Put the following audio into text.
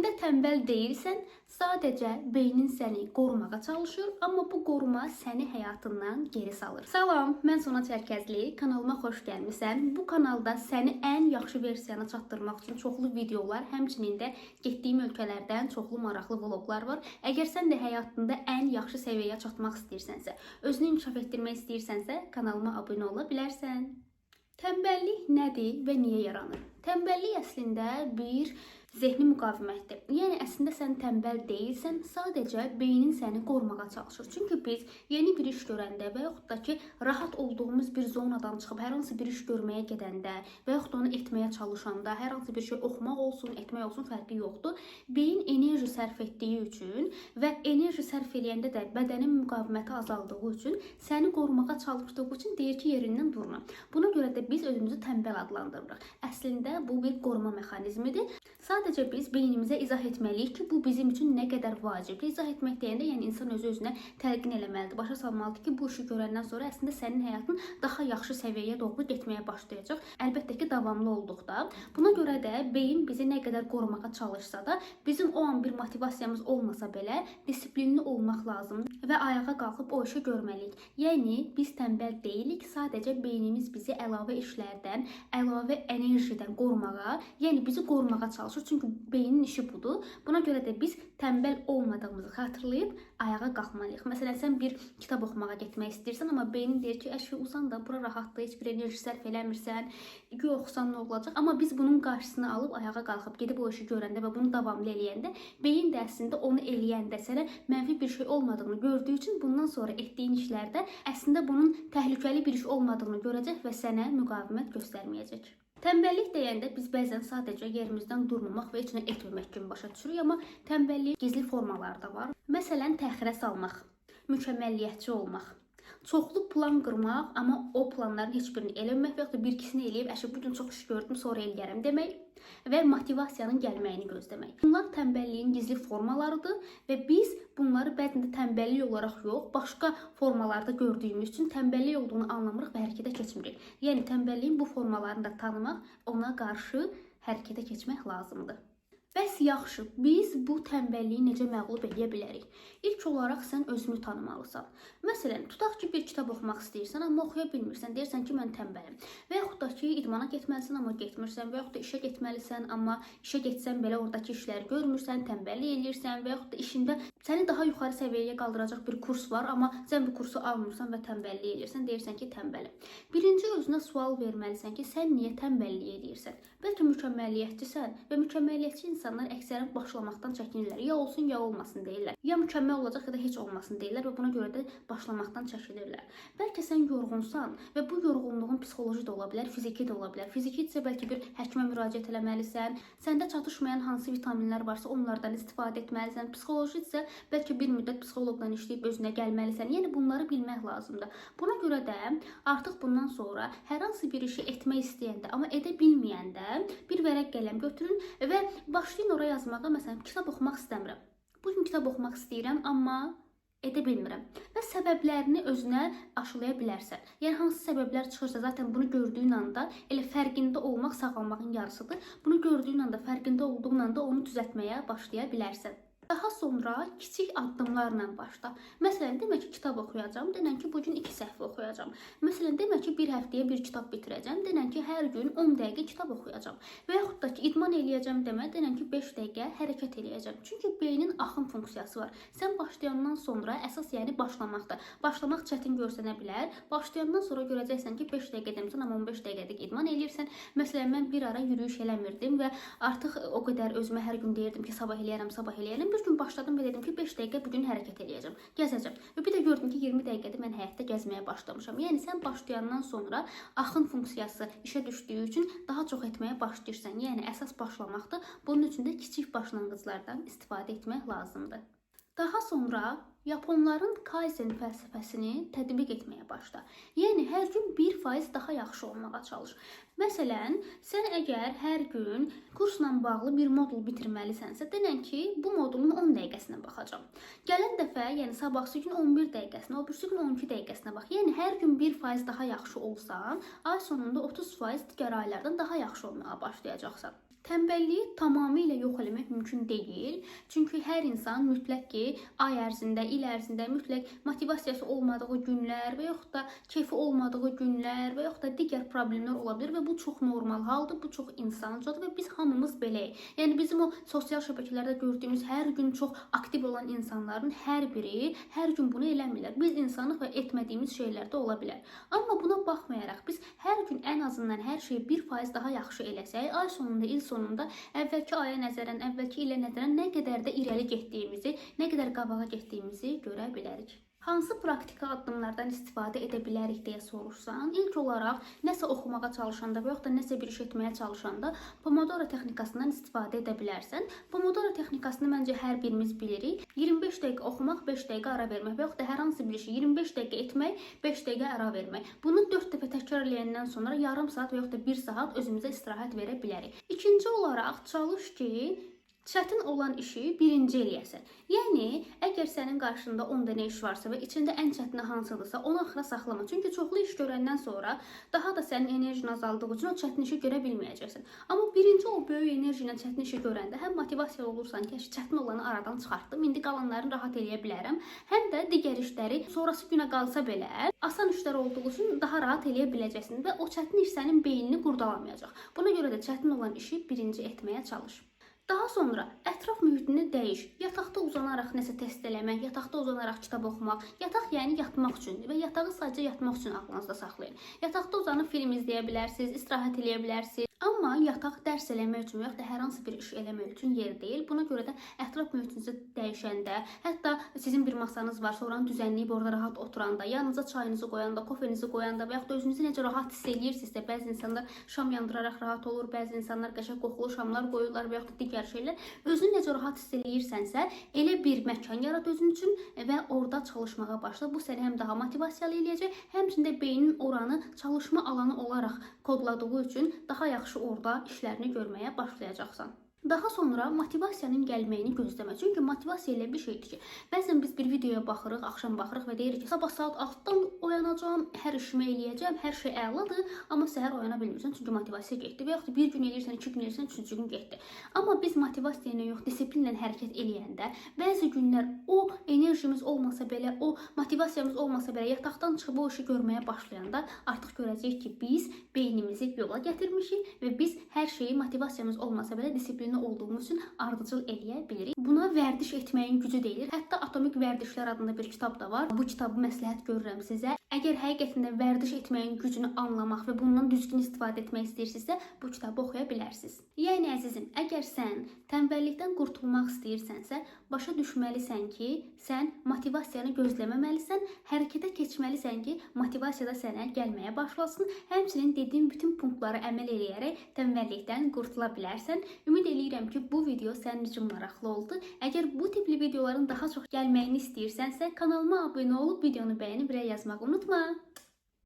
Əslində tənbəl deyilsən, sadəcə beynin səni qorumağa çalışır, amma bu qoruma səni həyatından geri salır. Salam, mən Sona Çərkəzli, kanalıma xoş gəlmisən. Bu kanalda səni ən yaxşı versiyana çatdırmaq üçün çoxlu videolar, həmçinin də getdiyim ölkələrdən çoxlu maraqlı vloqlar var. Əgər sən də həyatında ən yaxşı səviyyəyə çatmaq istəyirsənsə, özünü inkişaf etdirmək istəyirsənsə, kanalıma abunə ola bilərsən. Tənbəllik nədir və niyə yaranır? Tənbəllik əslində bir zehni müqavimətdir. Yəni əslində sən tənbəl deyilsən, sadəcə beynin səni qorumağa çalışır. Çünki biz yeni bir iş görəndə və yaxud da ki, rahat olduğumuz bir zonadan çıxıb hər hansı bir iş görməyə gedəndə və yaxud da onu etməyə çalışanda, hər hansı bir şey oxumaq olsun, etmək olsun, fərqi yoxdur. Beyin enerji sərf etdiyi üçün və enerji sərf eləyəndə də bədənin müqaviməti azaldığı üçün səni qorumağa çalışdığı üçün deyir ki, yerindən durma. Buna görə də biz özümüzü tənbəl adlandırırıq. Əslində bu bir qoruma mexanizmidir. Sadəcə biz beynimizə izah etməliyik ki, bu bizim üçün nə qədər vacibdir. İzah etmək deyəndə, yəni insan özü-özünə təlqin eləməlidir. Başa salmalıdır ki, bu işi görəndən sonra əslində sənin həyatın daha yaxşı səviyyəyə doğru getməyə başlayacaq. Əlbəttə ki, davamlı olduqda. Buna görə də beyin bizi nə qədər qorumağa çalışsa da, bizim o an bir motivasiyamız olmasa belə, disiplinli olmaq lazımdır və ayağa qalxıb o işi görməliyik. Yəni biz tənbəl deyilik, sadəcə beynimiz bizi əlavə işlərdən, əlavə enerjidən qorumağa, yəni bizi qorumağa çalışır. Çünki beynin işi budur. Buna görə də biz tənbəl olmadığımızı xatırlayıb ayağa qalxmalıyıq. Məsələn, sən bir kitab oxumağa getmək istəyirsən, amma beynin deyir ki, əşi uzan da, bura rahatdır, heç bir enerji sərf eləmirsən, oxusan nə olacaq? Amma biz bunun qarşısını alıb ayağa qalxıb gedib o işi görəndə və bunu davamlı eləyəndə, beyin də əslində onu eləyəndə sənə mənfi bir şey olmadığını gördüyü üçün bundan sonra etdiyin işlərdə əslində bunun təhlükəli bir iş olmadığını görəcək və sənə müqavimət göstərməyəcək. Tənbəllik deyəndə biz bəzən sadəcə yerimizdən durmamaq və heç nə etməmək kimi başa düşürük, amma tənbəlliyin gizli formaları da var. Məsələn, təxirə salmaq, mükəmməlliyətçi olmaq, çoxlu plan qırmaq, amma o planların heç birini eləmək və yaxud da bir ikisini eləyib, əşi bu gün çox iş gördüm, sonra eləyərəm demək və motivasiyanın gəlməyini gözləmək. Bunlar tənbəlliyin gizli formalarıdır və biz bunları bəzən də tənbəllik olaraq yox, başqa formalarda gördüyümüz üçün tənbəllik olduğunu anlamırıq və hərəkətə keçmirik. Yəni tənbəlliyin bu formalarını da tanımaq, ona qarşı hərəkətə keçmək lazımdır. Bəs yaxşı, biz bu tənbəlliyi necə məğlub edə bilərik? İlk olaraq sən özünü tanımalısan. Məsələn, tutaq ki, bir kitab oxumaq istəyirsən, amma oxuya bilmirsən, deyirsən ki, mən tənbəlim. Və yaxud da ki, idmana getməlisən, amma getmirsən, və yaxud da işə getməlisən, amma işə getsən belə oradakı işləri görmürsən, tənbəllik eləyirsən, və yaxud da işində səni daha yuxarı səviyyəyə qaldıracaq bir kurs var, amma sən bu kursu almırsan və tənbəllik eləyirsən, deyirsən ki, tənbəlim. Birinci özünə sual verməlisən ki, sən niyə tənbəllik eləyirsən? Bəlkə mükəmməlliyətçisən və mükəmməlliyətçi insanlar əksərən başlamaqdan çəkinirlər. Ya olsun, ya olmasın deyirlər. Ya mükəmməl olacaq, ya da heç olmasın deyirlər və buna görə də başlamaqdan çəkinirlər. Bəlkə sən yorğunsan və bu yorğunluğun psixoloji də ola bilər, fiziki də ola bilər. Fiziki isə bəlkə bir həkimə müraciət etməlisən. Səndə çatışmayan hansı vitaminlər varsa onlardan istifadə etməlisən. Psixoloji isə bəlkə bir müddət psixoloqdan işləyib özünə gəlməlisən. Yəni bunları bilmək lazımdır. Buna görə də artıq bundan sonra hər hansı bir işi etmək istəyəndə, amma edə bilməyəndə bir vərəq qələm götürün və başlayın oraya yazmağa. Məsələn, kitab oxumaq istəmirəm. Bugün kitab oxumaq istəyirəm, amma edə bilmirəm. Və səbəblərini özünə aşılaya bilərsən. Yəni hansı səbəblər çıxırsa, zaten bunu gördüyün anda elə fərqində olmaq sağlamlığın yarısıdır. Bunu gördüyün anda, fərqində olduğun anda onu düzəltməyə başlaya bilərsən. Daha sonra kiçik addımlarla başla. Məsələn, demək ki, kitab oxuyacağam. Denən ki, bugün 2 səhifə oxuyacağam. Məsələn, demək ki, bir həftəyə bir kitab bitirəcəm. Denən ki, hər gün 10 dəqiqə kitab oxuyacağam. Və yaxud da ki, idman eləyəcəm demə. Denən ki, 5 dəqiqə hərəkət eləyəcəm. Çünki beynin axın funksiyası var. Sən başlayandan sonra əsas yəni başlamaqdır. Başlamaq çətin görsənə bilər. Başlayandan sonra görəcəksən ki, 5 dəqiqə demirsən, amma 15 dəqiqəlik idman eləyirsən. Məsələn, mən bir ara yürüyüş eləmirdim və artıq o qədər özümə hər gün deyirdim ki, sabah eləyərəm, sabah eləyərəm. Bir gün başladım və dedim ki, 5 dəqiqə bugün hərəkət eləyəcəm, gəzəcəm. Və bir də gördüm ki, 20 dəqiqədə mən həyatda gəzməyə başlamışam. Yəni sən başlayandan sonra axın funksiyası işə düşdüyü üçün daha çox etməyə başlayırsan. Yəni əsas başlamaqdır. Bunun üçün də kiçik başlanğıclardan istifadə etmək lazımdır. Daha sonra Yaponların Kaizen fəlsəfəsini tətbiq etməyə başla. Yəni hər gün 1% daha yaxşı olmağa çalış. Məsələn, sən əgər hər gün kursla bağlı bir modul bitirməlisənsə, denən ki, bu modulun 10 dəqiqəsinə baxacağam. Gələn dəfə, yəni sabahsı gün 11 dəqiqəsinə, o birisi gün 12 dəqiqəsinə bax. Yəni hər gün 1% daha yaxşı olsan, ay sonunda 30% digər aylardan daha yaxşı olmağa başlayacaqsan. Tənbəlliyi tamamilə yox eləmək mümkün mümkün deyil. Çünki hər insan mütləq ki, ay ərzində, il ərzində mütləq motivasiyası olmadığı günlər və yaxud da keyfi olmadığı günlər və yaxud da digər problemlər ola bilər və bu çox normal haldır, bu çox insancadır və biz hamımız beləyik. Yəni bizim o sosial şəbəkələrdə gördüyümüz hər gün çox aktiv olan insanların hər biri hər gün bunu eləmirlər. Biz insanıq və etmədiyimiz şeylər də ola bilər. Amma buna baxmayaraq biz hər gün ən azından hər şeyi 1% daha yaxşı eləsək, ay sonunda, il sonunda əvvəlki aya nəzərən, əvvəlki ilə nəzərən nə qədər də irəli getdiyimizi, nə qədər qabağa getdiyimizi görə bilərik. Hansı praktiki addımlardan istifadə edə bilərik deyə soruşsan, ilk olaraq nəsə oxumağa çalışanda və yaxud da nəsə bir iş etməyə çalışanda Pomodoro texnikasından istifadə edə bilərsən. Pomodoro texnikasını məncə hər birimiz bilirik. 25 dəqiqə oxumaq, 5 dəqiqə ara vermək və yaxud da hər hansı bir işi 25 dəqiqə etmək, 5 dəqiqə ara vermək. Bunu 4 dəfə təkrar eləyəndən sonra yarım saat və yaxud da 1 saat özümüzə istirahət verə bilərik. İkinci olaraq çalış ki, çətin olan işi birinci eləyəsən. Yəni, əgər sənin qarşında 10 dənə iş varsa və içində ən çətini hansıdırsa, onu axıra saxlama. Çünki çoxlu iş görəndən sonra daha da sənin enerjin azaldığı üçün o çətin işi görə bilməyəcəksən. Amma birinci o böyük enerji ilə çətin işi görəndə həm motivasiya olursan ki, çətin olanı aradan çıxartdım, indi qalanlarını rahat eləyə bilərəm. Həm də digər işləri sonrası günə qalsa belə, asan işlər olduğu üçün daha rahat eləyə biləcəksən və o çətin iş sənin beynini qurdalamayacaq. Buna görə də çətin olan işi birinci etməyə çalış. Daha sonra ətraf mühitini dəyiş. Yataqda uzanaraq nəsə test eləmək, yataqda uzanaraq kitab oxumaq. Yataq yəni yatmaq üçündür və yatağı sadəcə yatmaq üçün aklınızda saxlayın. Yataqda uzanıb film izləyə bilərsiniz, istirahət eləyə bilərsiniz. Amma yataq dərs eləmək üçün və yaxud da hər hansı bir iş eləmək üçün yer deyil. Buna görə də ətraf mühitinizi dəyişəndə, hətta sizin bir masanız var, sonra düzənləyib orada rahat oturanda, yanınıza çayınızı qoyanda, kofenizi qoyanda və yaxud da özünüzü necə rahat hiss eləyirsinizsə, bəzi insanlar şam yandıraraq rahat olur, bəzi insanlar qəşəng qoxulu şamlar qoyurlar və yaxud da digər şeylər. Özünü necə rahat hiss eləyirsənsə, elə bir məkan yarat özün üçün və orada çalışmağa başla. Bu səni həm daha motivasiyalı eləyəcək, həmçində beynin oranı çalışma alanı olaraq kodladığı üçün daha yaxşı orada işlərini görməyə başlayacaqsan. Daha sonra motivasiyanın gəlməyini gözləmə. Çünki motivasiya elə bir şeydir ki, bəzən biz bir videoya baxırıq, axşam baxırıq və deyirik ki, sabah saat 6-dan oyanacağam, hər işimi eləyəcəm, hər şey əladır, amma səhər oyana bilmirsən, çünki motivasiya getdi və yaxud da bir gün eləyirsən, 2 gün eləyirsən, 3-cü gün getdi. Amma biz motivasiya ilə yox, disiplinlə hərəkət eləyəndə, bəzi günlər o enerjimiz olmasa belə, o motivasiyamız olmasa belə, yataqdan çıxıb o işi görməyə başlayanda artıq görəcəyik ki, biz beynimizi yola gətirmişik və biz hər şeyi motivasiyamız olmasa belə disiplinlə olduğumuz üçün ardıcıl eləyə bilirik. Buna vərdiş etməyin gücü deyilir. Hətta Atomik Vərdişlər adında bir kitab da var. Bu kitabı məsləhət görürəm sizə. Əgər həqiqətən də vərdiş etməyin gücünü anlamaq və bundan düzgün istifadə etmək istəyirsinizsə, bu kitabı oxuya bilərsiniz. Yəni əzizim, əgər sən tənbəllikdən qurtulmaq istəyirsənsə, başa düşməlisən ki, sən motivasiyanı gözləməməlisən, hərəkətə keçməlisən ki, motivasiya da sənə gəlməyə başlasın. Həmçinin dediyim bütün punktlara əməl eləyərək tənbəllikdən qurtula bilərsən. Ümid eləyirəm ki, bu video sənin üçün maraqlı oldu. Əgər bu tipli videoların daha çox gəlməyini istəyirsənsə, kanalıma abunə olub videonu bəyənib rəy yazmağı unutma.